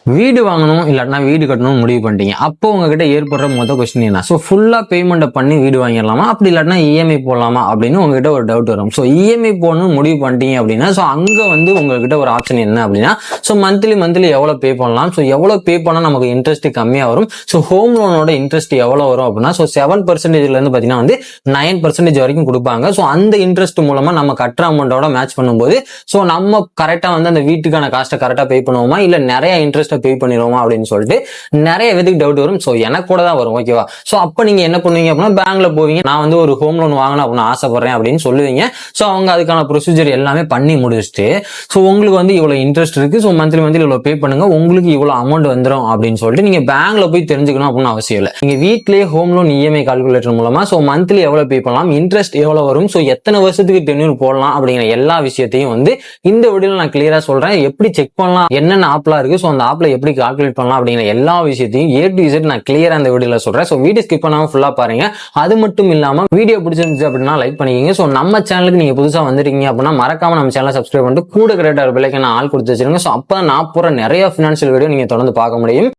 வீடு வாங்கணும் இல்லாட்டினா வீடு கட்டணும் முடிவு பண்ணிட்டீங்க. அப்போ உங்ககிட்ட ஏற்படுற கொஸ்டின் என்ன? ஸோ ஃபுல்லா பேமெண்ட் பண்ணி வீடு வாங்கிடலாமா, அப்படி இல்லாட்டினா இஎம்ஐ போடலாமா அப்படின்னு உங்ககிட்ட ஒரு டவுட் வரும். ஸோ இஎம்ஐ போடணும் முடிவு பண்ணிட்டீங்க அப்படின்னா ஸோ அங்க உங்ககிட்ட ஒரு ஆப்ஷன் என்ன அப்படின்னா ஸோ மந்த்லி எவ்வளவு பே பண்ணலாம், ஸோ எவ்வளவு பே பண்ணா நமக்கு இன்ட்ரெஸ்ட் கம்மியா வரும், ஸோ ஹோம் லோனோட இன்ட்ரெஸ்ட் எவ்வளவு வரும் அப்படின்னா ஸோ 7% இருந்து பாத்தீங்கன்னா 9% வரைக்கும் கொடுப்பாங்க. ஸோ அந்த இன்ட்ரெஸ்ட் மூலமா நம்ம கட்டுற அமௌண்டோட மேட்ச் பண்ணும்போது ஸோ நம்ம கரெக்டா அந்த வீட்டுக்கான காஸ்ட்டை கரெக்டா பே பண்ணுவோமா இல்ல நிறைய இன்ட்ரெஸ்ட் பே பண்ணிடுவோமா அப்படின்னு சொல்லிட்டு நிறைய விதத்துக்கு டவுட் வரும். சோ எனக்கு கூட தான் வரும். ஓகேவா? சோ அப்ப நீங்க என்ன பண்ணுவீங்க அப்படின்னா பேங்க்ல போவீங்க, நான் ஒரு ஹோம் லோன் வாங்கணும் அப்படின்னு ஆசைப்படுறேன் அப்படின்னு சொல்லுவீங்க. சோ அவங்க அதுக்கான ப்ரொசீஜர் எல்லாமே பண்ணி முடிச்சுட்டு சோ உங்களுக்கு இவ்வளவு இன்ட்ரெஸ்ட் இருக்கு, சோ மந்த்லி இவ்வளவு பே பண்ணுங்க, உங்களுக்கு இவ்வளவு அமௌண்ட் வந்துடும் அப்படின்னு சொல்லிட்டு நீங்க பேங்க்ல போய் தெரிஞ்சுக்கணும் அப்படின்னு அவசியம் இல்லை. நீங்க வீட்லயே ஹோம் லோன் இஎம்ஐ கால்குலேட்டர் மூலமா சோ மந்த்லி எவ்வளவு பே பண்ணலாம், இன்ட்ரெஸ்ட் எவ்வளவு வரும், சோ எத்தனை வருஷத்துக்கு டென்யூர் போடலாம் அப்படிங்கிற எல்லா விஷயத்தையும் இந்த வீடியோல நான் கிளியரா சொல்றேன். எப்படி செக் பண்ணலாம், என்னென்ன ஆப்லாம் இருக்கு, சோ அந்த ஆப்ல எப்படி கால்குலேட் பண்ணலாம் அப்படிங்கிற எல்லா விஷயத்தையும் A to Z நான் கிளியரா இந்த வீடியோல சொல்றேன். சோ வீடியோ ஸ்கிப் பண்ணாம ஃபுல்லா பாருங்க. அது மட்டும் இல்லாம வீடியோ பிடிச்சிருந்துச்சு அப்படின்னா லைக் பண்ணிக்கங்க. சோ நம்ம சேனலுக்கு நீங்க புதுசா வந்துட்டீங்க அப்படின்னா மறக்காம நம்ம சேனலை சப்ஸ்கிரைப் பண்ணிட்டு கூட கிரேட்டர் பெல் ஐகானை ஆல் கொடுத்து வச்சிருங்க. சோ அப்ப நான் போற நிறைய ஃபினான்ஷியல் வீடியோ நீங்க தொடர்ந்து பார்க்க முடியும்.